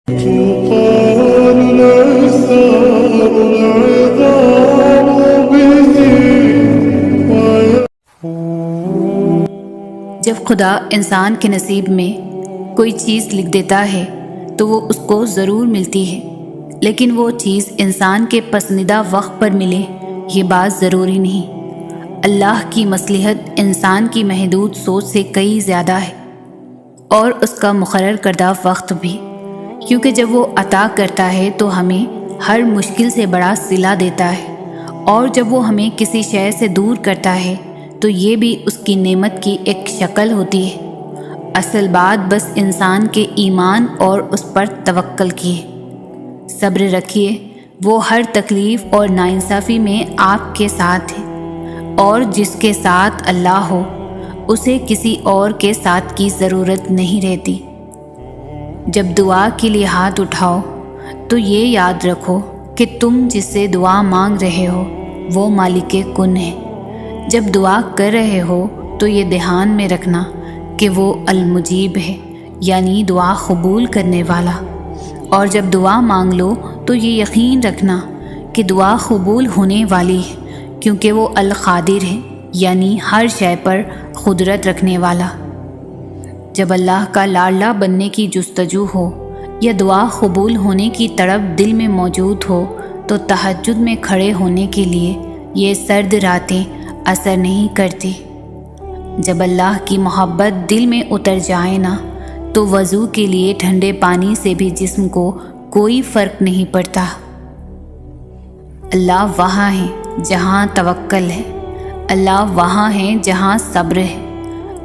جب خدا انسان کے نصیب میں کوئی چیز لکھ دیتا ہے تو وہ اس کو ضرور ملتی ہے، لیکن وہ چیز انسان کے پسندیدہ وقت پر ملے یہ بات ضروری نہیں۔ اللہ کی مصلحت انسان کی محدود سوچ سے کئی زیادہ ہے، اور اس کا مقرر کردہ وقت بھی، کیونکہ جب وہ عطا کرتا ہے تو ہمیں ہر مشکل سے بڑا صلہ دیتا ہے، اور جب وہ ہمیں کسی شے سے دور کرتا ہے تو یہ بھی اس کی نعمت کی ایک شکل ہوتی ہے۔ اصل بات بس انسان کے ایمان اور اس پر توکل کی ہے۔ صبر رکھیے، وہ ہر تکلیف اور ناانصافی میں آپ کے ساتھ ہے، اور جس کے ساتھ اللہ ہو اسے کسی اور کے ساتھ کی ضرورت نہیں رہتی۔ جب دعا کے لیے ہاتھ اٹھاؤ تو یہ یاد رکھو کہ تم جس سے دعا مانگ رہے ہو وہ مالک کن ہے۔ جب دعا کر رہے ہو تو یہ دھیان میں رکھنا کہ وہ المجیب ہے، یعنی دعا قبول کرنے والا، اور جب دعا مانگ لو تو یہ یقین رکھنا کہ دعا قبول ہونے والی ہے، کیونکہ وہ القادر ہے، یعنی ہر شے پر قدرت رکھنے والا۔ جب اللہ کا لاڈلا بننے کی جستجو ہو یا دعا قبول ہونے کی تڑپ دل میں موجود ہو تو تہجد میں کھڑے ہونے کے لیے یہ سرد راتیں اثر نہیں کرتی۔ جب اللہ کی محبت دل میں اتر جائے نا تو وضو کے لیے ٹھنڈے پانی سے بھی جسم کو کوئی فرق نہیں پڑتا۔ اللہ وہاں ہے جہاں توکل ہے، اللہ وہاں ہے جہاں صبر ہے،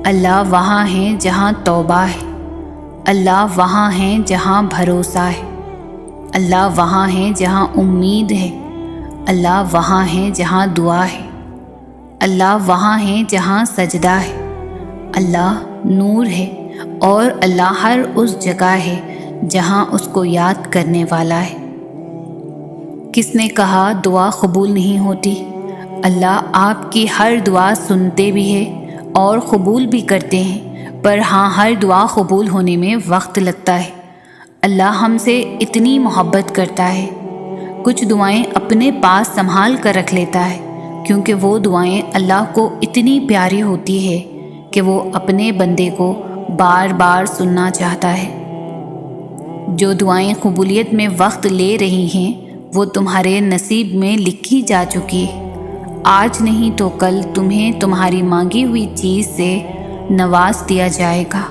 اللہ وہاں ہے جہاں توبہ ہے، اللہ وہاں ہے جہاں بھروسہ ہے، اللہ وہاں ہے جہاں امید ہے، اللہ وہاں ہے جہاں دعا ہے، اللہ وہاں ہے جہاں سجدہ ہے، اللہ نور ہے، اور اللہ ہر اس جگہ ہے جہاں اس کو یاد کرنے والا ہے۔ کس نے کہا دعا قبول نہیں ہوتی؟ اللہ آپ کی ہر دعا سنتے بھی ہے اور قبول بھی کرتے ہیں، پر ہاں ہر دعا قبول ہونے میں وقت لگتا ہے۔ اللہ ہم سے اتنی محبت کرتا ہے، کچھ دعائیں اپنے پاس سنبھال کر رکھ لیتا ہے، کیونکہ وہ دعائیں اللہ کو اتنی پیاری ہوتی ہے کہ وہ اپنے بندے کو بار بار سننا چاہتا ہے۔ جو دعائیں قبولیت میں وقت لے رہی ہیں وہ تمہارے نصیب میں لکھی جا چکی ہے۔ آج نہیں تو کل تمہیں تمہاری مانگی ہوئی چیز سے نواز دیا جائے گا۔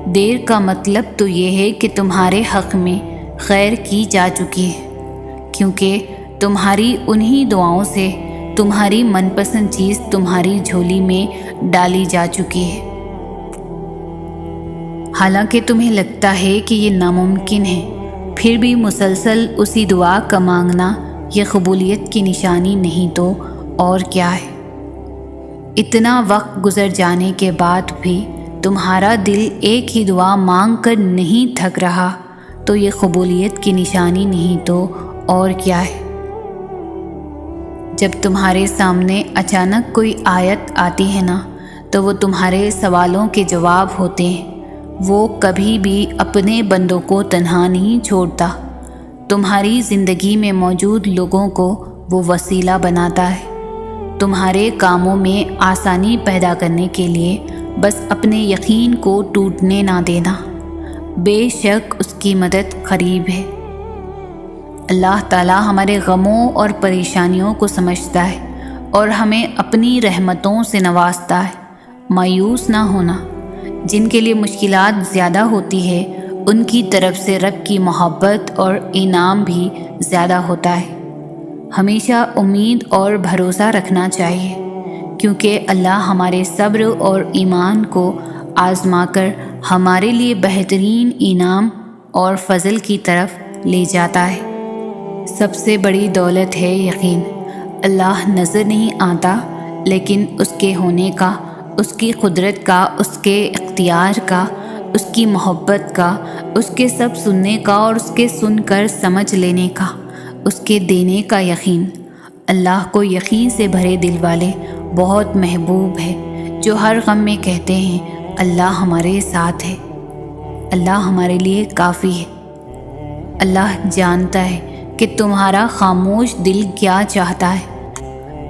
دیر کا مطلب تو یہ ہے کہ تمہارے حق میں خیر کی جا چکی ہے، کیونکہ تمہاری انہی دعاؤں سے تمہاری من پسند چیز تمہاری جھولی میں ڈالی جا چکی ہے۔ حالانکہ تمہیں لگتا ہے کہ یہ ناممکن ہے، پھر بھی مسلسل اسی دعا کا مانگنا یہ قبولیت کی نشانی نہیں تو اور کیا ہے؟ اتنا وقت گزر جانے کے بعد بھی تمہارا دل ایک ہی دعا مانگ کر نہیں تھک رہا تو یہ قبولیت کی نشانی نہیں تو اور کیا ہے؟ جب تمہارے سامنے اچانک کوئی آیت آتی ہے نا تو وہ تمہارے سوالوں کے جواب ہوتے ہیں۔ وہ کبھی بھی اپنے بندوں کو تنہا نہیں چھوڑتا۔ تمہاری زندگی میں موجود لوگوں کو وہ وسیلہ بناتا ہے، تمہارے کاموں میں آسانی پیدا کرنے کے لیے بس اپنے یقین کو ٹوٹنے نہ دینا۔ بے شک اس کی مدد قریب ہے۔ اللہ تعالیٰ ہمارے غموں اور پریشانیوں کو سمجھتا ہے اور ہمیں اپنی رحمتوں سے نوازتا ہے۔ مایوس نہ ہونا۔ جن کے لیے مشکلات زیادہ ہوتی ہے ان کی طرف سے رب کی محبت اور انعام بھی زیادہ ہوتا ہے۔ ہمیشہ امید اور بھروسہ رکھنا چاہیے، کیونکہ اللہ ہمارے صبر اور ایمان کو آزما کر ہمارے لیے بہترین انعام اور فضل کی طرف لے جاتا ہے۔ سب سے بڑی دولت ہے یقین۔ اللہ نظر نہیں آتا، لیکن اس کے ہونے کا، اس کی قدرت کا، اس کے اختیار کا، اس کی محبت کا، اس کے سب سننے کا اور اس کے سن کر سمجھ لینے کا، اس کے دینے کا یقین۔ اللہ کو یقین سے بھرے دل والے بہت محبوب ہے، جو ہر غم میں کہتے ہیں اللہ ہمارے ساتھ ہے، اللہ ہمارے لیے کافی ہے۔ اللہ جانتا ہے کہ تمہارا خاموش دل کیا چاہتا ہے۔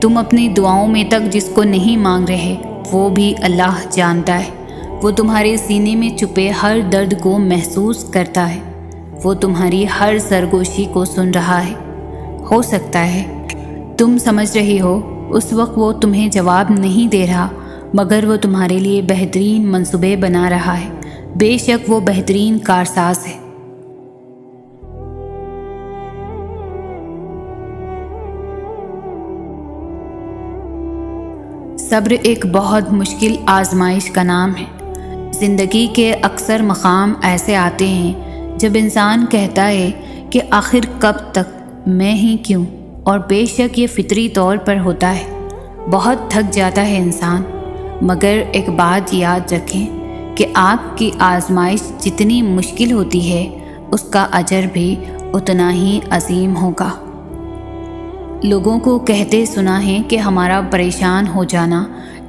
تم اپنی دعاؤں میں تک جس کو نہیں مانگ رہے وہ بھی اللہ جانتا ہے۔ وہ تمہارے سینے میں چھپے ہر درد کو محسوس کرتا ہے۔ وہ تمہاری ہر سرگوشی کو سن رہا ہے۔ ہو سکتا ہے تم سمجھ رہی ہو اس وقت وہ تمہیں جواب نہیں دے رہا، مگر وہ تمہارے لیے بہترین منصوبے بنا رہا ہے۔ بے شک وہ بہترین کارساز ہے۔ صبر ایک بہت مشکل آزمائش کا نام ہے۔ زندگی کے اکثر مقام ایسے آتے ہیں جب انسان کہتا ہے کہ آخر کب تک، میں ہی کیوں، اور بے شک یہ فطری طور پر ہوتا ہے۔ بہت تھک جاتا ہے انسان، مگر ایک بات یاد رکھیں کہ آپ کی آزمائش جتنی مشکل ہوتی ہے اس کا اجر بھی اتنا ہی عظیم ہوگا۔ لوگوں کو کہتے سنا ہے کہ ہمارا پریشان ہو جانا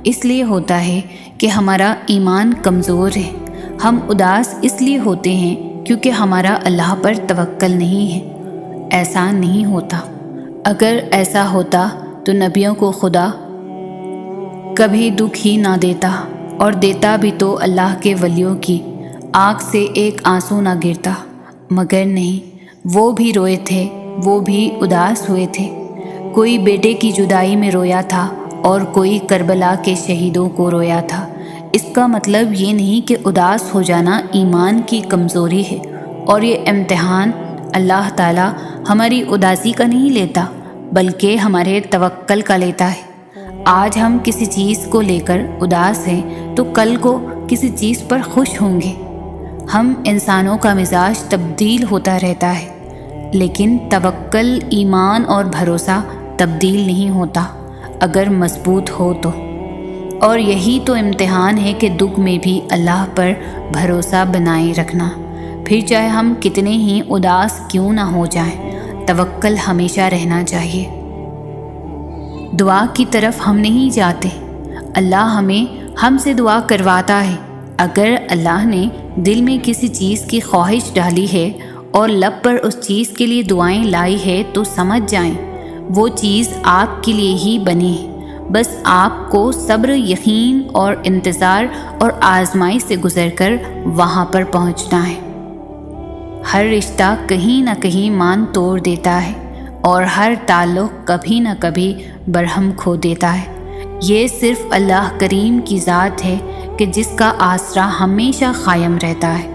اس لیے ہوتا ہے کہ ہمارا ایمان کمزور ہے۔ ہم اداس اس لیے ہوتے ہیں کیونکہ ہمارا اللہ پر توکل نہیں ہے۔ ایسا نہیں ہوتا۔ اگر ایسا ہوتا تو نبیوں کو خدا کبھی دکھ ہی نہ دیتا، اور دیتا بھی تو اللہ کے ولیوں کی آنکھ سے ایک آنسو نہ گرتا۔ مگر نہیں، وہ بھی روئے تھے، وہ بھی اداس ہوئے تھے۔ کوئی بیٹے کی جدائی میں رویا تھا اور کوئی کربلا کے شہیدوں کو رویا تھا۔ اس کا مطلب یہ نہیں کہ اداس ہو جانا ایمان کی کمزوری ہے، اور یہ امتحان اللہ تعالیٰ ہماری اداسی کا نہیں لیتا بلکہ ہمارے توکل کا لیتا ہے۔ آج ہم کسی چیز کو لے کر اداس ہیں تو کل کو کسی چیز پر خوش ہوں گے۔ ہم انسانوں کا مزاج تبدیل ہوتا رہتا ہے، لیکن توکل، ایمان اور بھروسہ تبدیل نہیں ہوتا اگر مضبوط ہو تو۔ اور یہی تو امتحان ہے کہ دکھ میں بھی اللہ پر بھروسہ بنائے رکھنا، پھر چاہے ہم کتنے ہی اداس کیوں نہ ہو جائیں، توکل ہمیشہ رہنا چاہیے۔ دعا کی طرف ہم نہیں جاتے، اللہ ہم سے دعا کرواتا ہے۔ اگر اللہ نے دل میں کسی چیز کی خواہش ڈالی ہے اور لب پر اس چیز کے لیے دعائیں لائی ہے تو سمجھ جائیں وہ چیز آپ کے لیے ہی بنی ہے۔ بس آپ کو صبر، یقین اور انتظار اور آزمائش سے گزر کر وہاں پر پہنچنا ہے۔ ہر رشتہ کہیں نہ کہیں مان توڑ دیتا ہے، اور ہر تعلق کبھی نہ کبھی برہم کھو دیتا ہے۔ یہ صرف اللہ کریم کی ذات ہے کہ جس کا آسرا ہمیشہ قائم رہتا ہے۔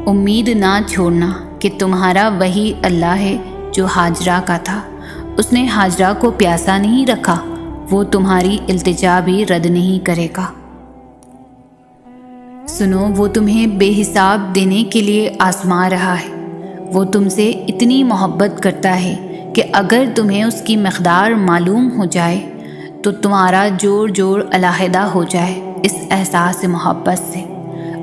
امید نہ چھوڑنا کہ تمہارا وہی اللہ ہے جو ہاجرہ کا تھا۔ اس نے ہاجرہ کو پیاسا نہیں رکھا، وہ تمہاری التجا بھی رد نہیں کرے گا۔ سنو، وہ تمہیں بے حساب دینے کے لیے آزما رہا ہے۔ وہ تم سے اتنی محبت کرتا ہے کہ اگر تمہیں اس کی مقدار معلوم ہو جائے تو تمہارا جوڑ علیحدہ ہو جائے اس احساس محبت سے۔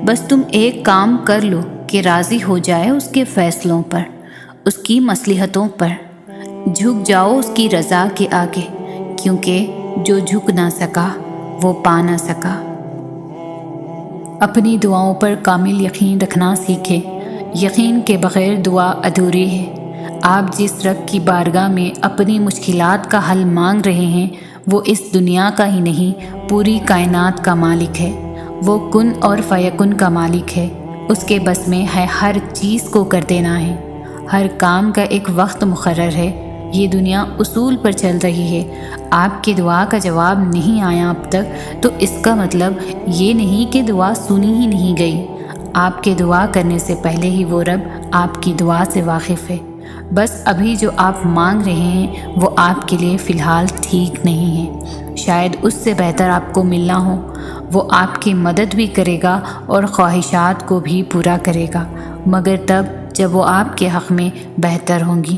بس تم ایک کام کر لو کہ راضی ہو جائے اس کے فیصلوں پر، اس کی مصلحتوں پر۔ جھک جاؤ اس کی رضا کے آگے، کیونکہ جو جھک نہ سکا وہ پا نہ سکا۔ اپنی دعاؤں پر کامل یقین رکھنا سیکھیں۔ یقین کے بغیر دعا ادھوری ہے۔ آپ جس رب کی بارگاہ میں اپنی مشکلات کا حل مانگ رہے ہیں وہ اس دنیا کا ہی نہیں، پوری کائنات کا مالک ہے۔ وہ کن اور فیکن کا مالک ہے۔ اس کے بس میں ہے ہر چیز کو کر دینا ہے۔ ہر کام کا ایک وقت مقرر ہے۔ یہ دنیا اصول پر چل رہی ہے۔ آپ کی دعا کا جواب نہیں آیا اب تک تو اس کا مطلب یہ نہیں کہ دعا سنی ہی نہیں گئی۔ آپ کے دعا کرنے سے پہلے ہی وہ رب آپ کی دعا سے واقف ہے۔ بس ابھی جو آپ مانگ رہے ہیں وہ آپ کے لیے فی الحال ٹھیک نہیں ہے۔ شاید اس سے بہتر آپ کو ملنا ہو۔ وہ آپ کی مدد بھی کرے گا اور خواہشات کو بھی پورا کرے گا، مگر تب جب وہ آپ کے حق میں بہتر ہوں گی۔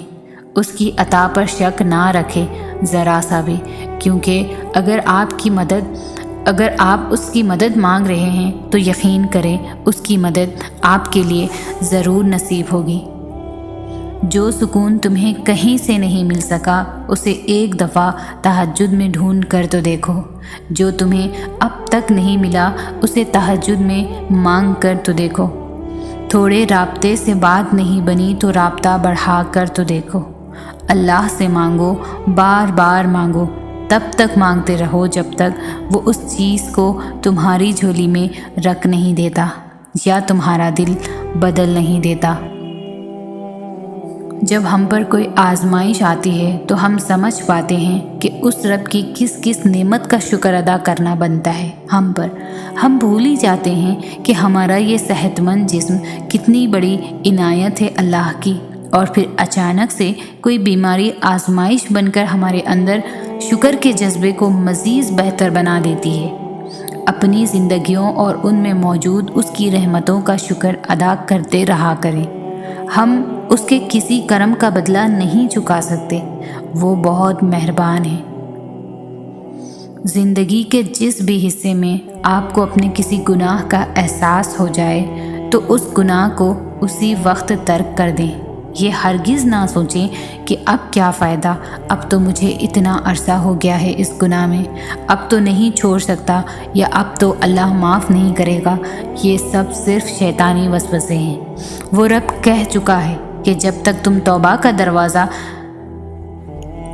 اس کی عطا پر شک نہ رکھے ذرا سا بھی، کیونکہ اگر آپ اس کی مدد مانگ رہے ہیں تو یقین کریں اس کی مدد آپ کے لیے ضرور نصیب ہوگی۔ جو سکون تمہیں کہیں سے نہیں مل سکا اسے ایک دفعہ تہجد میں ڈھونڈ کر تو دیکھو۔ جو تمہیں اب تک نہیں ملا اسے تہجد میں مانگ کر تو دیکھو۔ تھوڑے رابطے سے بات نہیں بنی تو رابطہ بڑھا کر تو دیکھو۔ اللہ سے مانگو، بار بار مانگو، تب تک مانگتے رہو جب تک وہ اس چیز کو تمہاری جھولی میں رکھ نہیں دیتا یا تمہارا دل بدل نہیں دیتا۔ جب ہم پر کوئی آزمائش آتی ہے تو ہم سمجھ پاتے ہیں کہ اس رب کی کس کس نعمت کا شکر ادا کرنا بنتا ہے ہم پر۔ ہم بھول ہی جاتے ہیں کہ ہمارا یہ صحت مند جسم کتنی بڑی عنایت ہے اللہ کی، اور پھر اچانک سے کوئی بیماری آزمائش بن کر ہمارے اندر شکر کے جذبے کو مزید بہتر بنا دیتی ہے۔ اپنی زندگیوں اور ان میں موجود اس کی رحمتوں کا شکر ادا کرتے رہا کریں۔ ہم اس کے کسی کرم کا بدلہ نہیں چکا سکتے، وہ بہت مہربان ہے۔ زندگی کے جس بھی حصے میں آپ کو اپنے کسی گناہ کا احساس ہو جائے تو اس گناہ کو اسی وقت ترک کر دیں۔ یہ ہرگز نہ سوچیں کہ اب کیا فائدہ، اب تو مجھے اتنا عرصہ ہو گیا ہے اس گناہ میں، اب تو نہیں چھوڑ سکتا، یا اب تو اللہ معاف نہیں کرے گا۔ یہ سب صرف شیطانی وسوسے ہیں۔ وہ رب کہہ چکا ہے کہ جب تک تم توبہ کا دروازہ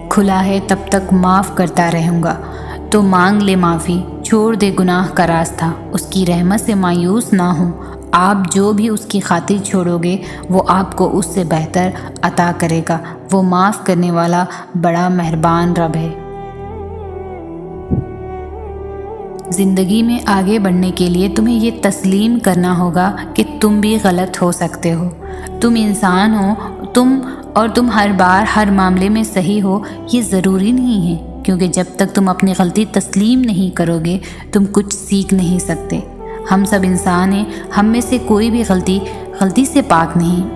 کھلا ہے تب تک معاف کرتا رہوں گا، تو مانگ لے معافی، چھوڑ دے گناہ کا راستہ، اس کی رحمت سے مایوس نہ ہوں۔ آپ جو بھی اس کی خاطر چھوڑو گے وہ آپ کو اس سے بہتر عطا کرے گا۔ وہ معاف کرنے والا بڑا مہربان رب ہے۔ زندگی میں آگے بڑھنے کے لیے تمہیں یہ تسلیم کرنا ہوگا کہ تم بھی غلط ہو سکتے ہو۔ تم انسان ہو، تم ہر بار ہر معاملے میں صحیح ہو یہ ضروری نہیں ہے، کیونکہ جب تک تم اپنی غلطی تسلیم نہیں کرو گے تم کچھ سیکھ نہیں سکتے۔ ہم سب انسان ہیں، ہم میں سے کوئی بھی غلطی سے پاک نہیں۔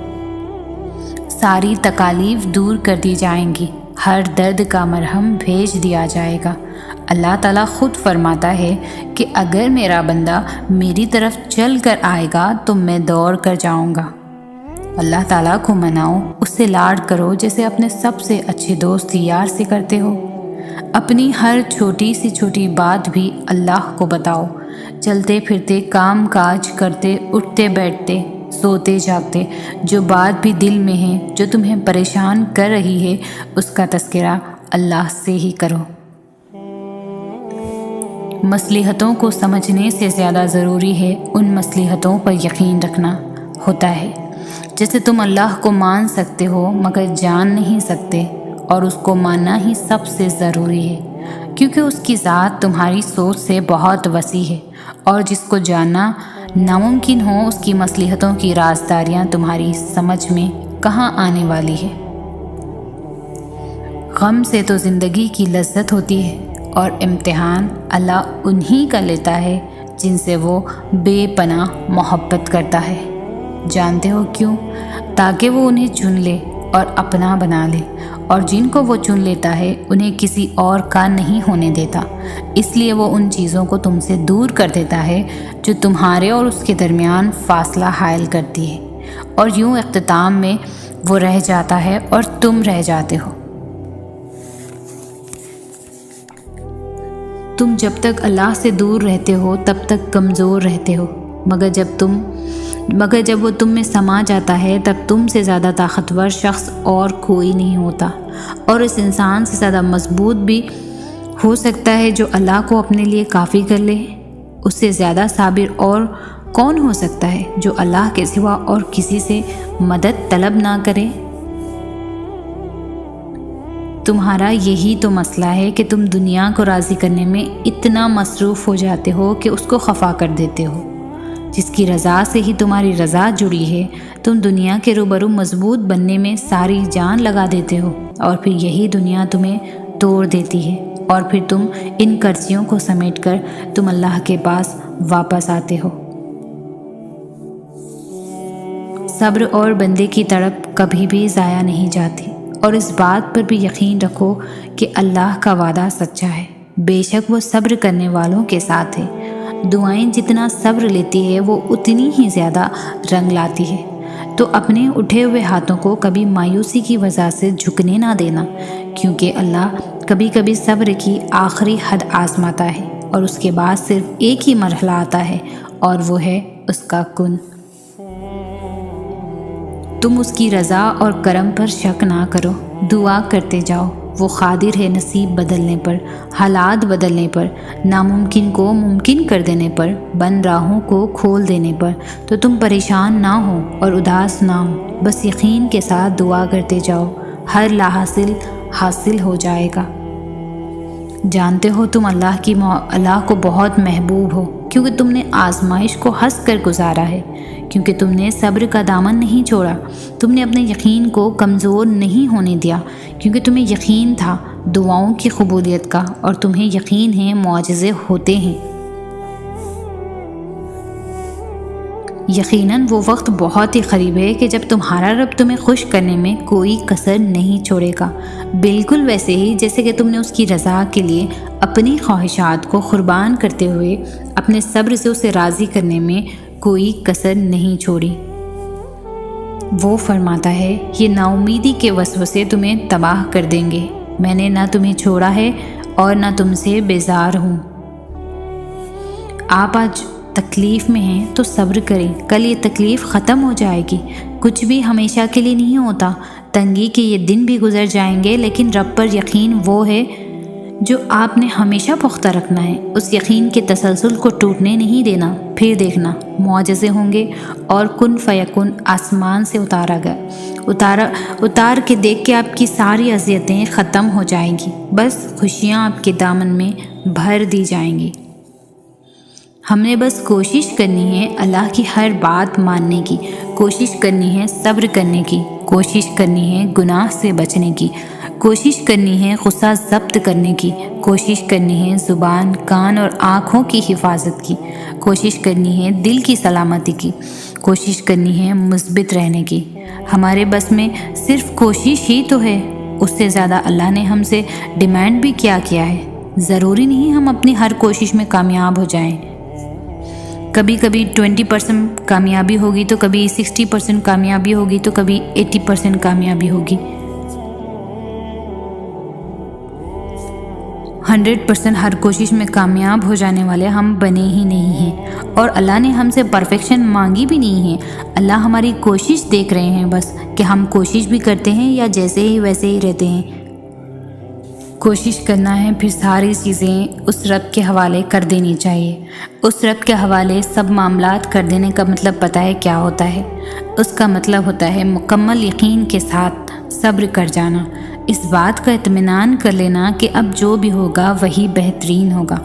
ساری تکالیف دور کر دی جائیں گی، ہر درد کا مرہم بھیج دیا جائے گا۔ اللہ تعالیٰ خود فرماتا ہے کہ اگر میرا بندہ میری طرف چل کر آئے گا تو میں دوڑ کر جاؤں گا۔ اللہ تعالیٰ کو مناؤ، اس سے لاڈ کرو جیسے اپنے سب سے اچھے دوست یار سے کرتے ہو۔ اپنی ہر چھوٹی سی چھوٹی بات بھی اللہ کو بتاؤ۔ چلتے پھرتے، کام کاج کرتے، اٹھتے بیٹھتے، سوتے جاگتے، جو بات بھی دل میں ہے، جو تمہیں پریشان کر رہی ہے، اس کا تذکرہ اللہ سے ہی کرو۔ مصلحتوں کو سمجھنے سے زیادہ ضروری ہے ان مصلحتوں پر یقین رکھنا ہوتا ہے۔ جیسے تم اللہ کو مان سکتے ہو مگر جان نہیں سکتے، اور اس کو ماننا ہی سب سے ضروری ہے، کیونکہ اس کی ذات تمہاری سوچ سے بہت وسیع ہے، اور جس کو جاننا ناممکن ہو اس کی مصلحتوں کی رازداریاں تمہاری سمجھ میں کہاں آنے والی ہے۔ غم سے تو زندگی کی لذت ہوتی ہے، اور امتحان اللہ انہی کا لیتا ہے جن سے وہ بے پناہ محبت کرتا ہے۔ جانتے ہو کیوں؟ تاکہ وہ انہیں چن لے اور اپنا بنا لے، اور جن کو وہ چن لیتا ہے انہیں کسی اور کا نہیں ہونے دیتا۔ اس لیے وہ ان چیزوں کو تم سے دور کر دیتا ہے جو تمہارے اور اس کے درمیان فاصلہ حائل کرتی ہے، اور یوں اختتام میں وہ رہ جاتا ہے اور تم رہ جاتے ہو۔ تم جب تک اللہ سے دور رہتے ہو تب تک کمزور رہتے ہو، مگر جب وہ تم میں سما جاتا ہے تب تم سے زیادہ طاقتور شخص اور کوئی نہیں ہوتا، اور اس انسان سے زیادہ مضبوط بھی ہو سکتا ہے جو اللہ کو اپنے لیے کافی کر لے۔ اس سے زیادہ صابر اور کون ہو سکتا ہے جو اللہ کے سوا اور کسی سے مدد طلب نہ کرے؟ تمہارا یہی تو مسئلہ ہے کہ تم دنیا کو راضی کرنے میں اتنا مصروف ہو جاتے ہو کہ اس کو خفا کر دیتے ہو۔ جس کی رضا سے ہی تمہاری رضا جڑی ہے، تم دنیا کے روبرو مضبوط بننے میں ساری جان لگا دیتے ہو، اور پھر یہی دنیا تمہیں توڑ دیتی ہے، اور پھر تم ان کرچیوں کو سمیٹ کر تم اللہ کے پاس واپس آتے ہو۔ صبر اور بندے کی تڑپ کبھی بھی ضائع نہیں جاتی، اور اس بات پر بھی یقین رکھو کہ اللہ کا وعدہ سچا ہے، بے شک وہ صبر کرنے والوں کے ساتھ ہے۔ دعائیں جتنا صبر لیتی ہے وہ اتنی ہی زیادہ رنگ لاتی ہے، تو اپنے اٹھے ہوئے ہاتھوں کو کبھی مایوسی کی وجہ سے جھکنے نہ دینا، کیونکہ اللہ کبھی کبھی صبر کی آخری حد آزماتا ہے، اور اس کے بعد صرف ایک ہی مرحلہ آتا ہے، اور وہ ہے اس کا کن۔ تم اس کی رضا اور کرم پر شک نہ کرو، دعا کرتے جاؤ، وہ قادر ہے نصیب بدلنے پر، حالات بدلنے پر، ناممکن کو ممکن کر دینے پر، بند راہوں کو کھول دینے پر۔ تو تم پریشان نہ ہو اور اداس نہ ہو، بس یقین کے ساتھ دعا کرتے جاؤ، ہر لاحاصل حاصل ہو جائے گا۔ جانتے ہو تم اللہ کو بہت محبوب ہو، کیونکہ تم نے آزمائش کو ہنس کر گزارا ہے، کیونکہ تم نے صبر کا دامن نہیں چھوڑا، تم نے اپنے یقین کو کمزور نہیں ہونے دیا، کیونکہ تمہیں یقین تھا دعاؤں کی قبولیت کا، اور تمہیں یقین ہے معجزے ہوتے ہیں۔ یقیناً وہ وقت بہت ہی قریب ہے کہ جب تمہارا رب تمہیں خوش کرنے میں کوئی کسر نہیں چھوڑے گا، بالکل ویسے ہی جیسے کہ تم نے اس کی رضا کے لیے اپنی خواہشات کو قربان کرتے ہوئے اپنے صبر سے اسے راضی کرنے میں کوئی کسر نہیں چھوڑی۔ وہ فرماتا ہے، یہ نا امیدی کے وسوسے تمہیں تباہ کر دیں گے، میں نے نہ تمہیں چھوڑا ہے اور نہ تم سے بیزار ہوں۔ آپ آج تکلیف میں ہیں تو صبر کریں، کل یہ تکلیف ختم ہو جائے گی۔ کچھ بھی ہمیشہ کے لیے نہیں ہوتا، تنگی کے یہ دن بھی گزر جائیں گے، لیکن رب پر یقین وہ ہے جو آپ نے ہمیشہ پختہ رکھنا ہے، اس یقین کے تسلسل کو ٹوٹنے نہیں دینا۔ پھر دیکھنا معجزے ہوں گے اور کن فیکن آسمان سے اتار کے دیکھ کے آپ کی ساری اذیتیں ختم ہو جائیں گی، بس خوشیاں آپ کے دامن میں بھر دی جائیں گی۔ ہم نے بس کوشش کرنی ہے اللہ کی ہر بات ماننے کی، کوشش کرنی ہے صبر کرنے کی، کوشش کرنی ہے گناہ سے بچنے کی، کوشش کرنی ہے غصہ ضبط کرنے کی، کوشش کرنی ہے زبان، کان اور آنکھوں کی حفاظت کی، کوشش کرنی ہے دل کی سلامتی کی، کوشش کرنی ہے مثبت رہنے کی۔ ہمارے بس میں صرف کوشش ہی تو ہے، اس سے زیادہ اللہ نے ہم سے ڈیمانڈ بھی کیا ہے۔ ضروری نہیں ہم اپنی ہر کوشش میں کامیاب ہو جائیں، کبھی 20% کامیابی ہوگی تو کبھی 60% کامیابی ہوگی تو کبھی 80% کامیابی ہوگی، 100% ہر کوشش میں کامیاب ہو جانے والے ہم بنے ہی نہیں ہیں، اور اللہ نے ہم سے پرفیکشن مانگی بھی نہیں ہے۔ اللہ ہماری کوشش دیکھ رہے ہیں بس، کہ ہم کوشش بھی کرتے ہیں یا جیسے ہی ویسے ہی رہتے ہیں۔ کوشش کرنا ہے، پھر ساری چیزیں اس رب کے حوالے کر دینی چاہیے۔ اس رب کے حوالے سب معاملات کر دینے کا مطلب پتہ ہے کیا ہوتا ہے؟ اس کا مطلب ہوتا ہے مکمل یقین کے ساتھ صبر کر جانا، اس بات کا اطمینان کر لینا کہ اب جو بھی ہوگا وہی بہترین ہوگا،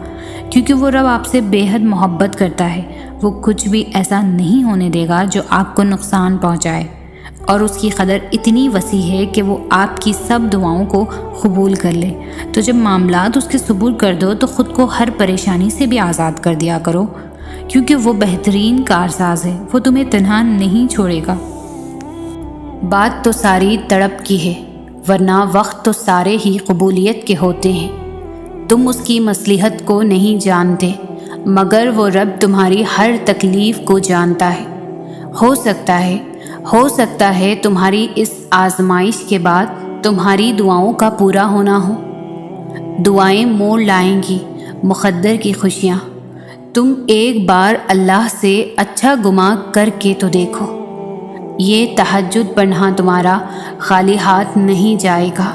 کیونکہ وہ رب آپ سے بے حد محبت کرتا ہے۔ وہ کچھ بھی ایسا نہیں ہونے دے گا جو آپ کو نقصان پہنچائے، اور اس کی قدر اتنی وسیع ہے کہ وہ آپ کی سب دعاؤں کو قبول کر لے۔ تو جب معاملات اس کے سپر کر دو تو خود کو ہر پریشانی سے بھی آزاد کر دیا کرو، کیونکہ وہ بہترین کارساز ہے، وہ تمہیں تنہا نہیں چھوڑے گا۔ بات تو ساری تڑپ کی ہے، ورنہ وقت تو سارے ہی قبولیت کے ہوتے ہیں۔ تم اس کی مصلحت کو نہیں جانتے، مگر وہ رب تمہاری ہر تکلیف کو جانتا ہے۔ ہو سکتا ہے تمہاری اس آزمائش کے بعد تمہاری دعاؤں کا پورا ہونا ہو۔ دعائیں موڑ لائیں گی مقدر کی خوشیاں۔ تم ایک بار اللہ سے اچھا گمان کر کے تو دیکھو، یہ تہجد پڑھنا تمہارا خالی ہاتھ نہیں جائے گا۔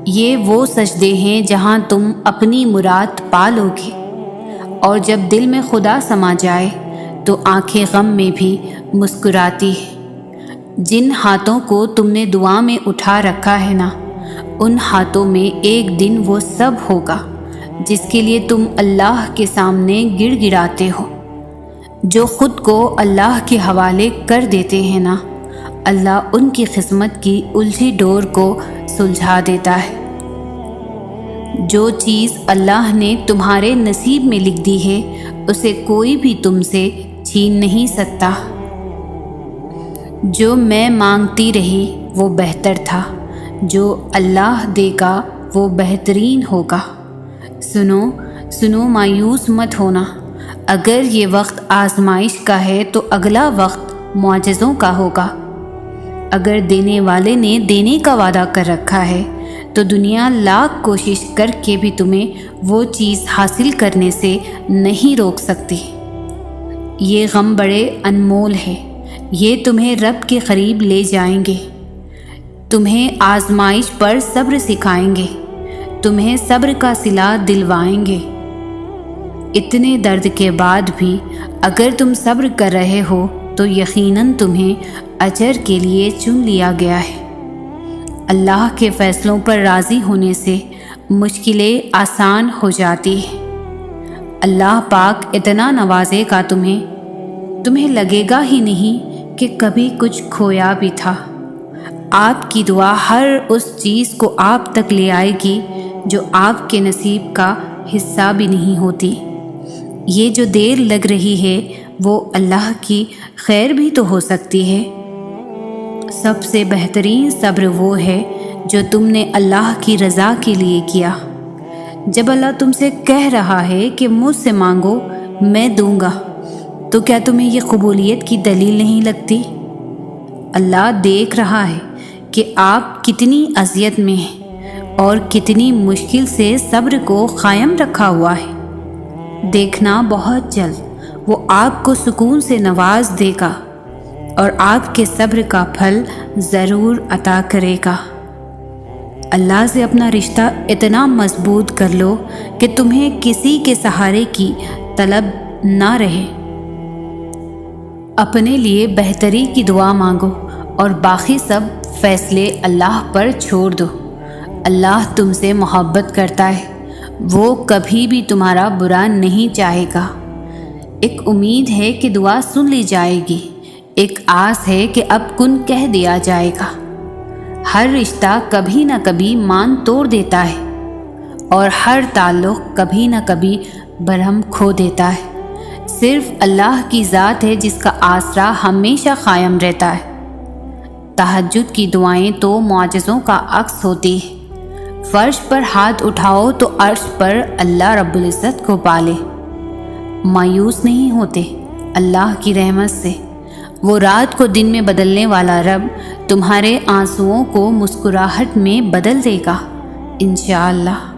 یہ وہ سجدے ہیں جہاں تم اپنی مراد پا لو گے، اور جب دل میں خدا سما جائے تو آنکھیں غم میں بھی مسکراتی ہیں۔ جن ہاتھوں کو تم نے دعا میں اٹھا رکھا ہے نا، ان ہاتھوں میں ایک دن وہ سب ہوگا جس کے لیے تم اللہ کے سامنے گڑ گڑاتے ہو۔ جو خود کو اللہ کے حوالے کر دیتے ہیں نا، اللہ ان کی قسمت کی الجھی ڈور کو سلجھا دیتا ہے۔ جو چیز اللہ نے تمہارے نصیب میں لکھ دی ہے، اسے کوئی بھی تم سے چھین نہیں سکتا۔ جو میں مانگتی رہی وہ بہتر تھا، جو اللہ دے گا وہ بہترین ہوگا۔ سنو مایوس مت ہونا، اگر یہ وقت آزمائش کا ہے تو اگلا وقت معجزوں کا ہوگا۔ اگر دینے والے نے دینے کا وعدہ کر رکھا ہے تو دنیا لاکھ کوشش کر کے بھی تمہیں وہ چیز حاصل کرنے سے نہیں روک سکتی۔ یہ غم بڑے انمول ہے، یہ تمہیں رب کے قریب لے جائیں گے، تمہیں آزمائش پر صبر سکھائیں گے، تمہیں صبر کا صلہ دلوائیں گے۔ اتنے درد کے بعد بھی اگر تم صبر کر رہے ہو تو یقیناً تمہیں اجر کے لیے چن لیا گیا ہے۔ اللہ کے فیصلوں پر راضی ہونے سے مشکلیں آسان ہو جاتی ہیں۔ اللہ پاک اتنا نوازے گا تمہیں لگے گا ہی نہیں کہ کبھی کچھ کھویا بھی تھا۔ آپ کی دعا ہر اس چیز کو آپ تک لے آئے گی جو آپ کے نصیب کا حصہ بھی نہیں ہوتی۔ یہ جو دیر لگ رہی ہے وہ اللہ کی خیر بھی تو ہو سکتی ہے۔ سب سے بہترین صبر وہ ہے جو تم نے اللہ کی رضا کے لیے کیا۔ جب اللہ تم سے کہہ رہا ہے کہ مجھ سے مانگو میں دوں گا، تو کیا تمہیں یہ قبولیت کی دلیل نہیں لگتی؟ اللہ دیکھ رہا ہے کہ آپ کتنی اذیت میں ہیں اور کتنی مشکل سے صبر کو قائم رکھا ہوا ہے۔ دیکھنا بہت جلد وہ آپ کو سکون سے نواز دے گا اور آپ کے صبر کا پھل ضرور عطا کرے گا۔ اللہ سے اپنا رشتہ اتنا مضبوط کر لو کہ تمہیں کسی کے سہارے کی طلب نہ رہے۔ اپنے لیے بہتری کی دعا مانگو اور باقی سب فیصلے اللہ پر چھوڑ دو۔ اللہ تم سے محبت کرتا ہے، وہ کبھی بھی تمہارا برا نہیں چاہے گا۔ ایک امید ہے کہ دعا سن لی جائے گی، ایک آس ہے کہ اب کن کہہ دیا جائے گا۔ ہر رشتہ کبھی نہ کبھی مان توڑ دیتا ہے اور ہر تعلق کبھی نہ کبھی برہم کھو دیتا ہے۔ صرف اللہ کی ذات ہے جس کا آسرا ہمیشہ قائم رہتا ہے۔ تہجد کی دعائیں تو معجزوں کا عکس ہوتی ہے۔ فرش پر ہاتھ اٹھاؤ تو عرش پر اللہ رب العزت کو پالے۔ مایوس نہیں ہوتے اللہ کی رحمت سے۔ وہ رات کو دن میں بدلنے والا رب تمہارے آنسوؤں کو مسکراہٹ میں بدل دے گا انشاءاللہ۔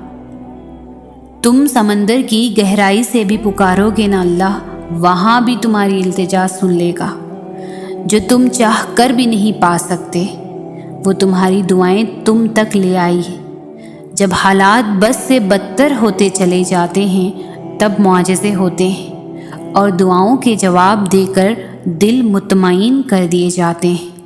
تم سمندر کی گہرائی سے بھی پکارو گے نا اللہ، وہاں بھی تمہاری التجا سن لے گا۔ جو تم چاہ کر بھی نہیں پا سکتے وہ تمہاری دعائیں تم تک لے آئی ہے۔ جب حالات بس سے بدتر ہوتے چلے جاتے ہیں تب معجزے ہوتے ہیں اور دعاؤں کے جواب دے کر دل مطمئن کر دیے جاتے ہیں۔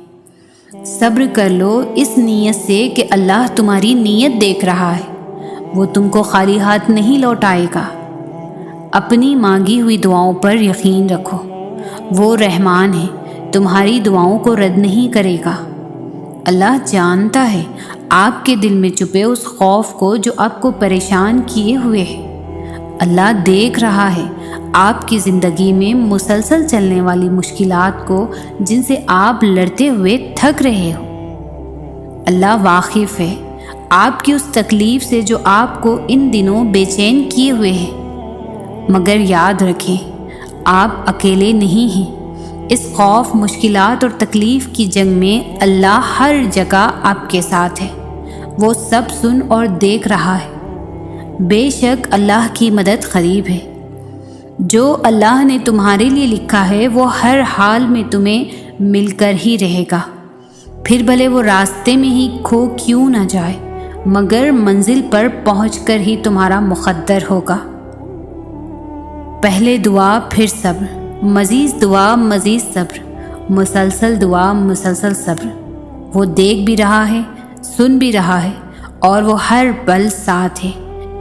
صبر کر لو اس نیت سے کہ اللہ تمہاری نیت دیکھ رہا ہے، وہ تم کو خالی ہاتھ نہیں لوٹائے گا۔ اپنی مانگی ہوئی دعاؤں پر یقین رکھو، وہ رحمان ہے، تمہاری دعاؤں کو رد نہیں کرے گا۔ اللہ جانتا ہے آپ کے دل میں چھپے اس خوف کو جو آپ کو پریشان کیے ہوئے ہے۔ اللہ دیکھ رہا ہے آپ کی زندگی میں مسلسل چلنے والی مشکلات کو جن سے آپ لڑتے ہوئے تھک رہے ہو۔ اللہ واقف ہے آپ کی اس تکلیف سے جو آپ کو ان دنوں بے چین کیے ہوئے ہے، مگر یاد رکھیں آپ اکیلے نہیں ہیں۔ اس خوف، مشکلات اور تکلیف کی جنگ میں اللہ ہر جگہ آپ کے ساتھ ہے، وہ سب سن اور دیکھ رہا ہے۔ بے شک اللہ کی مدد قریب ہے۔ جو اللہ نے تمہارے لیے لکھا ہے وہ ہر حال میں تمہیں مل کر ہی رہے گا، پھر بھلے وہ راستے میں ہی کھو کیوں نہ جائے، مگر منزل پر پہنچ کر ہی تمہارا مقدر ہوگا۔ پہلے دعا پھر صبر، مزید دعا مزید صبر، مسلسل دعا مسلسل صبر۔ وہ دیکھ بھی رہا ہے، سن بھی رہا ہے اور وہ ہر پل ساتھ ہے،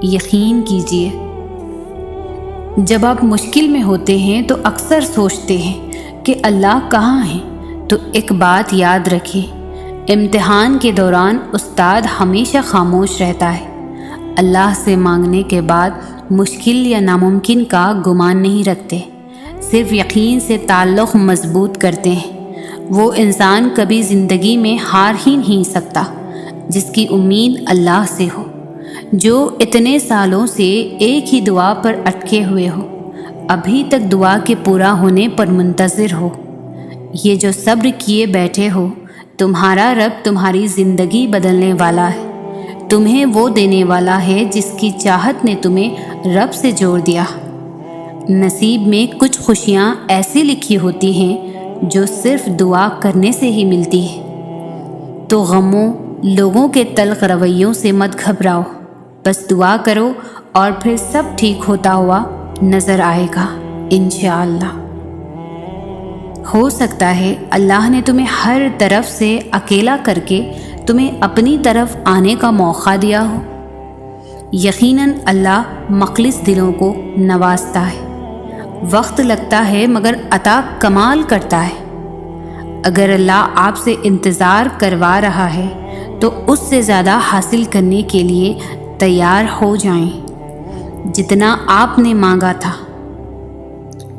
یقین کیجیے۔ جب آپ مشکل میں ہوتے ہیں تو اکثر سوچتے ہیں کہ اللہ کہاں ہے، تو ایک بات یاد رکھیں، امتحان کے دوران استاد ہمیشہ خاموش رہتا ہے۔ اللہ سے مانگنے کے بعد مشکل یا ناممکن کا گمان نہیں رکھتے، صرف یقین سے تعلق مضبوط کرتے ہیں۔ وہ انسان کبھی زندگی میں ہار ہی نہیں سکتا جس کی امید اللہ سے ہو، جو اتنے سالوں سے ایک ہی دعا پر اٹکے ہوئے ہو، ابھی تک دعا کے پورا ہونے پر منتظر ہو۔ یہ جو صبر کیے بیٹھے ہو، تمہارا رب تمہاری زندگی بدلنے والا ہے، تمہیں وہ دینے والا ہے جس کی چاہت نے تمہیں رب سے جوڑ دیا۔ نصیب میں کچھ خوشیاں ایسی لکھی ہوتی ہیں جو صرف دعا کرنے سے ہی ملتی ہے۔ تو غموں، لوگوں کے تلخ رویوں سے مت گھبراؤ، بس دعا کرو اور پھر سب ٹھیک ہوتا ہوا نظر آئے گا انشاءاللہ۔ ہو سکتا ہے اللہ نے تمہیں ہر طرف سے اکیلا کر کے تمہیں اپنی طرف آنے کا موقع دیا ہو۔ یقیناً اللہ مخلص دلوں کو نوازتا ہے، وقت لگتا ہے مگر عطا کمال کرتا ہے۔ اگر اللہ آپ سے انتظار کروا رہا ہے تو اس سے زیادہ حاصل کرنے کے لیے تیار ہو جائیں جتنا آپ نے مانگا تھا۔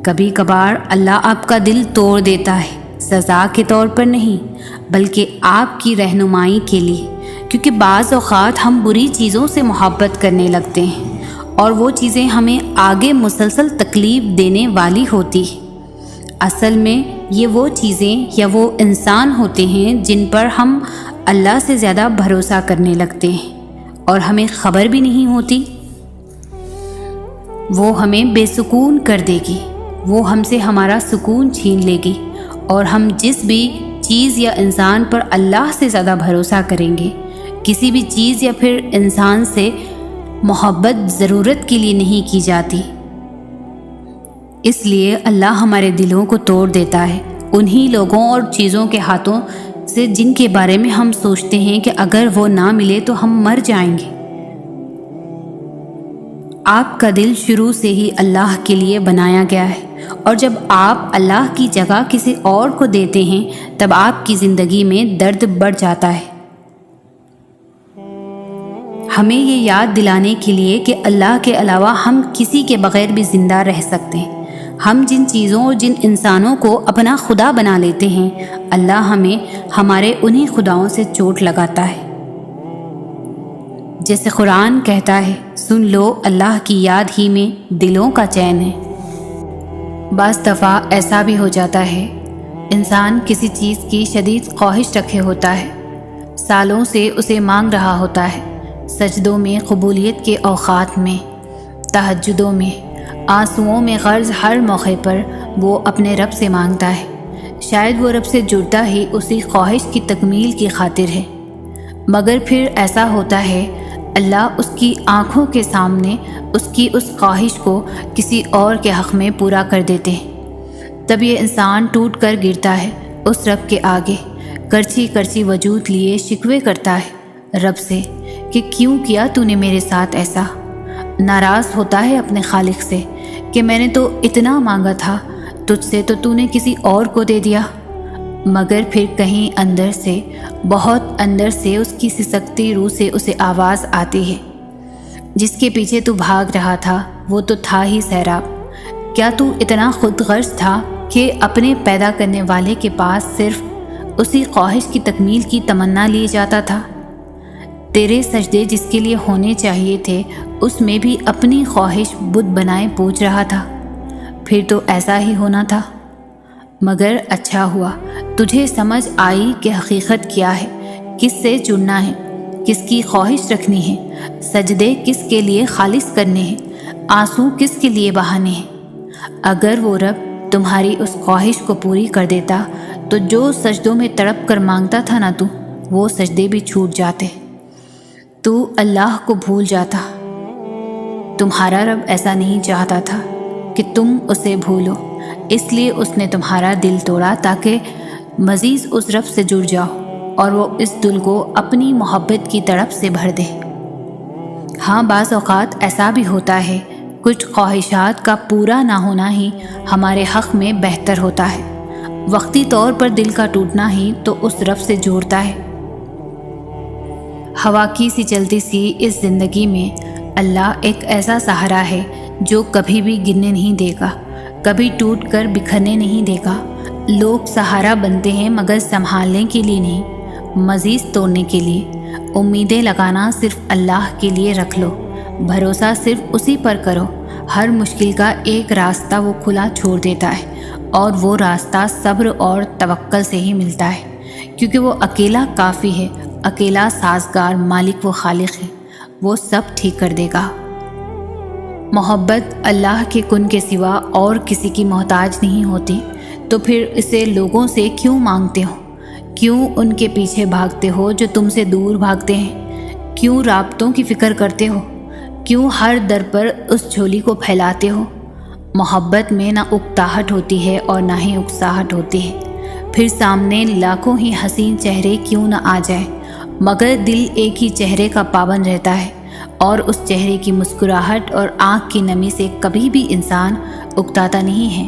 کبھی کبھار اللہ آپ کا دل توڑ دیتا ہے، سزا کے طور پر نہیں بلکہ آپ کی رہنمائی کے لیے، کیونکہ بعض اوقات ہم بری چیزوں سے محبت کرنے لگتے ہیں اور وہ چیزیں ہمیں آگے مسلسل تکلیف دینے والی ہوتی ہیں۔ اصل میں یہ وہ چیزیں یا وہ انسان ہوتے ہیں جن پر ہم اللہ سے زیادہ بھروسہ کرنے لگتے ہیں اور ہمیں خبر بھی نہیں ہوتی۔ وہ ہمیں بے سکون کر دے گی، وہ ہم سے ہمارا سکون چھین لے گی، اور ہم جس بھی چیز یا انسان پر اللہ سے زیادہ بھروسہ کریں گے، کسی بھی چیز یا پھر انسان سے محبت ضرورت کے لیے نہیں کی جاتی۔ اس لیے اللہ ہمارے دلوں کو توڑ دیتا ہے انہی لوگوں اور چیزوں کے ہاتھوں سے جن کے بارے میں ہم سوچتے ہیں کہ اگر وہ نہ ملے تو ہم مر جائیں گے۔ آپ کا دل شروع سے ہی اللہ کے لیے بنایا گیا ہے، اور جب آپ اللہ کی جگہ کسی اور کو دیتے ہیں تب آپ کی زندگی میں درد بڑھ جاتا ہے۔ ہمیں یہ یاد دلانے کے لیے کہ اللہ کے علاوہ ہم کسی کے بغیر بھی زندہ رہ سکتے ہیں۔ ہم جن چیزوں اور جن انسانوں کو اپنا خدا بنا لیتے ہیں، اللہ ہمیں ہمارے انہی خداؤں سے چوٹ لگاتا ہے۔ جیسے قرآن کہتا ہے، سن لو اللہ کی یاد ہی میں دلوں کا چین ہے۔ بعض دفعہ ایسا بھی ہو جاتا ہے، انسان کسی چیز کی شدید خواہش رکھے ہوتا ہے، سالوں سے اسے مانگ رہا ہوتا ہے، سجدوں میں، قبولیت کے اوقات میں، تہجدوں میں، آنسوؤں میں غرض ہر موقع پر وہ اپنے رب سے مانگتا ہے۔ شاید وہ رب سے جڑتا ہی اسی خواہش کی تکمیل کی خاطر ہے، مگر پھر ایسا ہوتا ہے اللہ اس کی آنکھوں کے سامنے اس کی اس خواہش کو کسی اور کے حق میں پورا کر دیتے ہیں۔ تب یہ انسان ٹوٹ کر گرتا ہے اس رب کے آگے، کرچی کرچی وجود لیے شکوے کرتا ہے رب سے کہ کیوں کیا تو نے میرے ساتھ ایسا۔ ناراض ہوتا ہے اپنے خالق سے کہ میں نے تو اتنا مانگا تھا تجھ سے، تو نے کسی اور کو دے دیا۔ مگر پھر کہیں اندر سے، بہت اندر سے اس کی سسکتی روح سے اسے آواز آتی ہے، جس کے پیچھے تو بھاگ رہا تھا وہ تو تھا ہی سیراب۔ کیا تو اتنا خود غرض تھا کہ اپنے پیدا کرنے والے کے پاس صرف اسی خواہش کی تکمیل کی تمنا لیے جاتا تھا؟ تیرے سجدے جس کے لیے ہونے چاہیے تھے اس میں بھی اپنی خواہش بت بنائے پوچھ رہا تھا۔ پھر تو ایسا ہی ہونا تھا، مگر اچھا ہوا تجھے سمجھ آئی کہ حقیقت کیا ہے، کس سے جڑنا ہے، کس کی خواہش رکھنی ہے، سجدے کس کے لیے خالص کرنے ہیں، آنسو کس کے لیے بہانے ہیں۔ اگر وہ رب تمہاری اس خواہش کو پوری کر دیتا تو جو سجدوں میں تڑپ کر مانگتا تھا نا تو وہ سجدے بھی چھوٹ جاتے، تو اللہ کو بھول جاتا۔ تمہارا رب ایسا نہیں چاہتا تھا کہ تم اسے بھولو، اس لیے اس نے تمہارا دل توڑا تاکہ مزید اس رب سے جڑ جاؤ اور وہ اس دل کو اپنی محبت کی تڑپ سے بھر دے۔ ہاں، بعض اوقات ایسا بھی ہوتا ہے، کچھ خواہشات کا پورا نہ ہونا ہی ہمارے حق میں بہتر ہوتا ہے۔ وقتی طور پر دل کا ٹوٹنا ہی تو اس رب سے جوڑتا ہے۔ ہوا کی سی چلتی سی اس زندگی میں اللہ ایک ایسا سہارا ہے جو کبھی بھی گرنے نہیں دے گا، کبھی ٹوٹ کر بکھرنے نہیں دے گا۔ لوگ سہارا بنتے ہیں مگر سنبھالنے کے لیے نہیں، مزید توڑنے کے لیے۔ امیدیں لگانا صرف اللہ کے لیے رکھ لو، بھروسہ صرف اسی پر کرو۔ ہر مشکل کا ایک راستہ وہ کھلا چھوڑ دیتا ہے، اور وہ راستہ صبر اور توکل سے ہی ملتا ہے، کیونکہ وہ اکیلا کافی ہے، اکیلا سازگار مالک و خالق ہے، وہ سب ٹھیک کر دے گا۔ محبت اللہ کے کن کے سوا اور کسی کی محتاج نہیں ہوتی، تو تو پھر اسے لوگوں سے کیوں مانگتے ہو؟ کیوں ان کے پیچھے بھاگتے ہو جو تم سے دور بھاگتے ہیں؟ کیوں رابطوں کی فکر کرتے ہو؟ کیوں ہر در پر اس جھولی کو پھیلاتے ہو؟ محبت میں نہ اکتاہٹ ہوتی ہے اور نہ ہی اکساہٹ ہوتی ہے۔ پھر سامنے لاکھوں ہی حسین چہرے کیوں نہ آ جائیں، مگر دل ایک ہی چہرے کا پابند رہتا ہے، اور اس چہرے کی مسکراہٹ اور آنکھ کی نمی سے کبھی بھی انسان اکتاتا نہیں ہے۔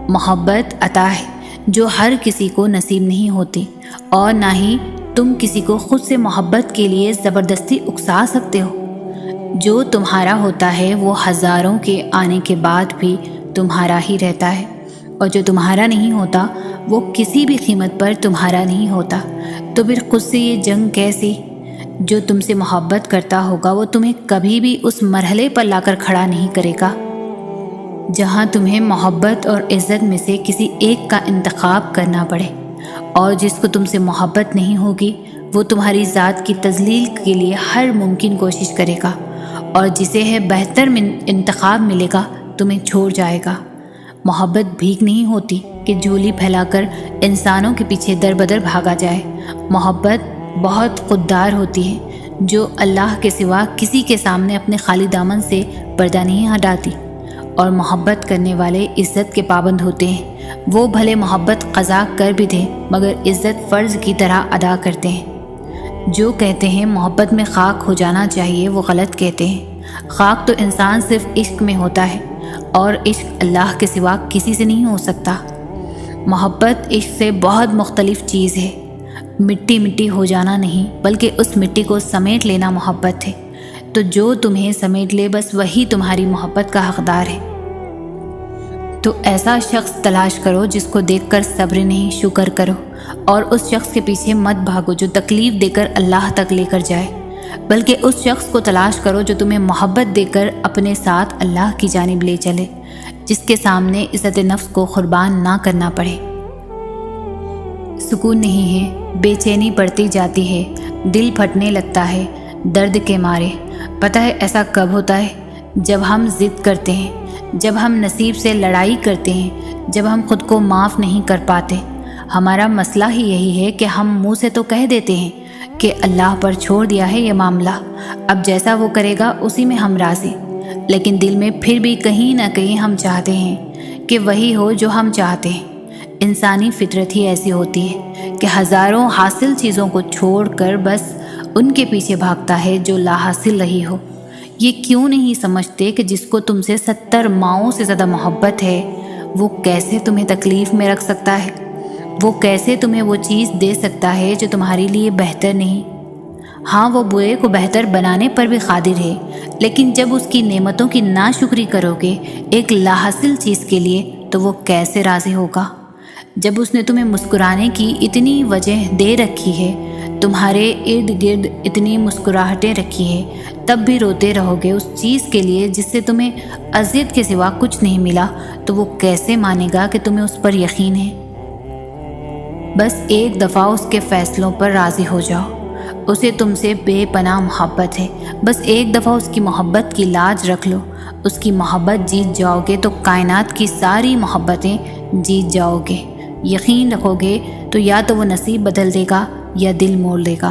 محبت عطا ہے جو ہر کسی کو نصیب نہیں ہوتی، اور نہ ہی تم کسی کو خود سے محبت کے لیے زبردستی اکسا سکتے ہو۔ جو تمہارا ہوتا ہے وہ ہزاروں کے آنے کے بعد بھی تمہارا ہی رہتا ہے، اور جو تمہارا نہیں ہوتا وہ کسی بھی قیمت پر تمہارا نہیں ہوتا۔ تو پھر خود سے یہ جنگ کیسی؟ جو تم سے محبت کرتا ہوگا وہ تمہیں کبھی بھی اس مرحلے پر لا کر کھڑا نہیں کرے گا جہاں تمہیں محبت اور عزت میں سے کسی ایک کا انتخاب کرنا پڑے، اور جس کو تم سے محبت نہیں ہوگی وہ تمہاری ذات کی تذلیل کے لیے ہر ممکن کوشش کرے گا، اور جسے ہے بہتر انتخاب ملے گا تمہیں چھوڑ جائے گا۔ محبت بھیک نہیں ہوتی کہ جھولی پھیلا کر انسانوں کے پیچھے در بدر بھاگا جائے۔ محبت بہت خوددار ہوتی ہے جو اللہ کے سوا کسی کے سامنے اپنے خالی دامن سے پردہ نہیں ہٹاتی، اور محبت کرنے والے عزت کے پابند ہوتے ہیں۔ وہ بھلے محبت قضا کر بھی دیں مگر عزت فرض کی طرح ادا کرتے ہیں۔ جو کہتے ہیں محبت میں خاک ہو جانا چاہیے وہ غلط کہتے ہیں۔ خاک تو انسان صرف عشق میں ہوتا ہے، اور عشق اللہ کے سوا کسی سے نہیں ہو سکتا۔ محبت عشق سے بہت مختلف چیز ہے۔ مٹی مٹی ہو جانا نہیں بلکہ اس مٹی کو سمیٹ لینا محبت ہے۔ تو جو تمہیں سمیٹ لے بس وہی تمہاری محبت کا حقدار ہے۔ تو ایسا شخص تلاش کرو جس کو دیکھ کر صبر نہیں شکر کرو، اور اس شخص کے پیچھے مت بھاگو جو تکلیف دے کر اللہ تک لے کر جائے، بلکہ اس شخص کو تلاش کرو جو تمہیں محبت دے کر اپنے ساتھ اللہ کی جانب لے چلے، جس کے سامنے عزت نفس کو قربان نہ کرنا پڑے۔ سکون نہیں ہے، بے چینی بڑھتی جاتی ہے، دل پھٹنے لگتا ہے درد کے مارے۔ پتہ ہے ایسا کب ہوتا ہے؟ جب ہم ضد کرتے ہیں، جب ہم نصیب سے لڑائی کرتے ہیں، جب ہم خود کو معاف نہیں کر پاتے۔ ہمارا مسئلہ ہی یہی ہے کہ ہم منہ سے تو کہہ دیتے ہیں کہ اللہ پر چھوڑ دیا ہے یہ معاملہ، اب جیسا وہ کرے گا اسی میں ہم راضی، لیکن دل میں پھر بھی کہیں نہ کہیں ہم چاہتے ہیں کہ وہی ہو جو ہم چاہتے ہیں۔ انسانی فطرت ہی ایسی ہوتی ہے کہ ہزاروں حاصل چیزوں کو چھوڑ کر بس ان کے پیچھے بھاگتا ہے جو لا حاصل رہی ہو۔ یہ کیوں نہیں سمجھتے کہ جس کو تم سے 70 ماؤں سے زیادہ محبت ہے وہ کیسے تمہیں تکلیف میں رکھ سکتا ہے؟ وہ کیسے تمہیں وہ چیز دے سکتا ہے جو تمہارے لیے بہتر نہیں؟ ہاں وہ برے کو بہتر بنانے پر بھی قادر ہے، لیکن جب اس کی نعمتوں کی ناشکری کرو گے ایک لا حاصل چیز کے لیے تو وہ کیسے راضی ہوگا؟ جب اس نے تمہیں مسکرانے کی اتنی وجہ دے رکھی ہے، تمہارے ارد گرد اتنی مسکراہٹیں رکھی ہے، تب بھی روتے رہو گے اس چیز کے لیے جس سے تمہیں اذیت کے سوا کچھ نہیں ملا، تو وہ کیسے مانے گا کہ تمہیں اس پر یقین ہے؟ بس ایک دفعہ اس کے فیصلوں پر راضی ہو جاؤ۔ اسے تم سے بے پناہ محبت ہے، بس ایک دفعہ اس کی محبت کی لاج رکھ لو۔ اس کی محبت جیت جاؤ گے تو کائنات کی ساری محبتیں جیت جاؤ گے۔ یقین رکھو گے تو یا تو وہ نصیب بدل دے گا یا دل موڑ لے گا۔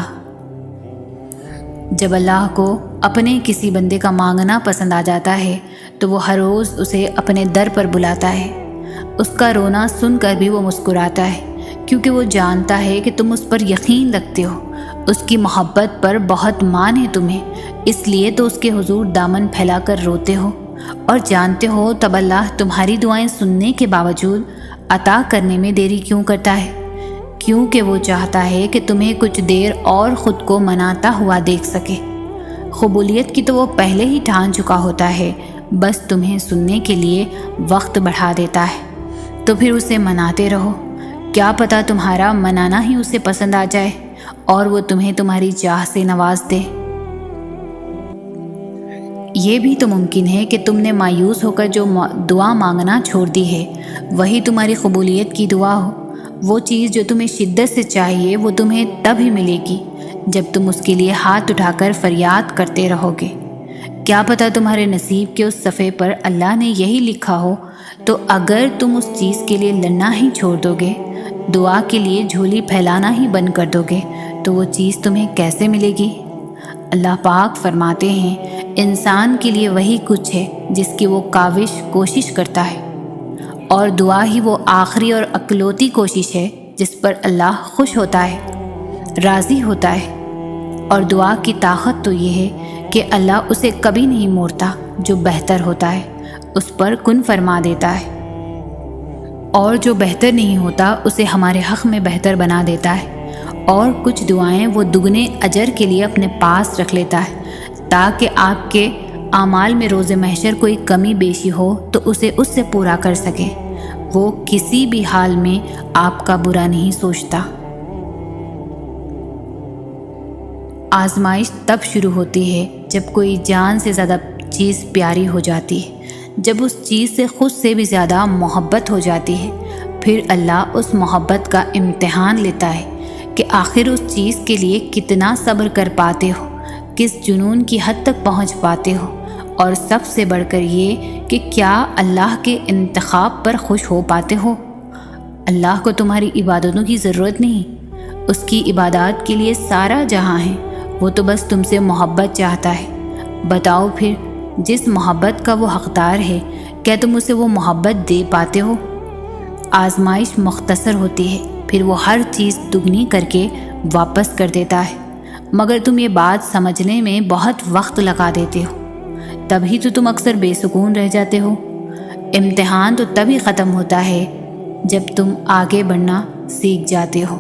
جب اللہ کو اپنے کسی بندے کا مانگنا پسند آ جاتا ہے تو وہ ہر روز اسے اپنے در پر بلاتا ہے۔ اس کا رونا سن کر بھی وہ مسکراتا ہے، کیونکہ وہ جانتا ہے کہ تم اس پر یقین رکھتے ہو، اس کی محبت پر بہت مان ہے تمہیں، اس لیے تو اس کے حضور دامن پھیلا کر روتے ہو، اور جانتے ہو تب اللہ تمہاری دعائیں سننے کے باوجود عطا کرنے میں دیری کیوں کرتا ہے؟ کیونکہ وہ چاہتا ہے کہ تمہیں کچھ دیر اور خود کو مناتا ہوا دیکھ سکے۔ قبولیت کی تو وہ پہلے ہی ٹھان چکا ہوتا ہے، بس تمہیں سننے کے لیے وقت بڑھا دیتا ہے۔ تو پھر اسے مناتے رہو، کیا پتہ تمہارا منانا ہی اسے پسند آ جائے اور وہ تمہیں تمہاری چاہ سے نواز دے۔ یہ بھی تو ممکن ہے کہ تم نے مایوس ہو کر جو دعا مانگنا چھوڑ دی ہے وہی تمہاری قبولیت کی دعا ہو۔ وہ چیز جو تمہیں شدت سے چاہیے وہ تمہیں تب ہی ملے گی جب تم اس کے لیے ہاتھ اٹھا کر فریاد کرتے رہو گے۔ کیا پتہ تمہارے نصیب کے اس صفحے پر اللہ نے یہی لکھا ہو تو اگر تم اس چیز کے لیے لڑنا ہی چھوڑ دو گے، دعا کے لیے جھولی پھیلانا ہی بند کر دو گے، تو وہ چیز تمہیں کیسے ملے گی؟ اللہ پاک فرماتے ہیں، انسان کے لیے وہی کچھ ہے جس کی وہ کوشش کرتا ہے، اور دعا ہی وہ آخری اور اکلوتی کوشش ہے جس پر اللہ خوش ہوتا ہے، راضی ہوتا ہے۔ اور دعا کی طاقت تو یہ ہے کہ اللہ اسے کبھی نہیں موڑتا، جو بہتر ہوتا ہے اس پر کن فرما دیتا ہے، اور جو بہتر نہیں ہوتا اسے ہمارے حق میں بہتر بنا دیتا ہے۔ اور کچھ دعائیں وہ دگنے اجر کے لیے اپنے پاس رکھ لیتا ہے، تاکہ آپ کے اعمال میں روز محشر کوئی کمی بیشی ہو تو اسے اس سے پورا کر سکے۔ وہ کسی بھی حال میں آپ کا برا نہیں سوچتا۔ آزمائش تب شروع ہوتی ہے جب کوئی جان سے زیادہ چیز پیاری ہو جاتی ہے، جب اس چیز سے خود سے بھی زیادہ محبت ہو جاتی ہے۔ پھر اللہ اس محبت کا امتحان لیتا ہے کہ آخر اس چیز کے لیے کتنا صبر کر پاتے ہو، کس جنون کی حد تک پہنچ پاتے ہو، اور سب سے بڑھ کر یہ کہ کیا اللہ کے انتخاب پر خوش ہو پاتے ہو۔ اللہ کو تمہاری عبادتوں کی ضرورت نہیں، اس کی عبادات کے لیے سارا جہاں ہے، وہ تو بس تم سے محبت چاہتا ہے۔ بتاؤ پھر، جس محبت کا وہ حقدار ہے، کیا تم اسے وہ محبت دے پاتے ہو؟ آزمائش مختصر ہوتی ہے، پھر وہ ہر چیز دگنی کر کے واپس کر دیتا ہے، مگر تم یہ بات سمجھنے میں بہت وقت لگا دیتے ہو، تبھی تو تم اکثر بے سکون رہ جاتے ہو۔ امتحان تو تبھی ختم ہوتا ہے جب تم آگے بڑھنا سیکھ جاتے ہو۔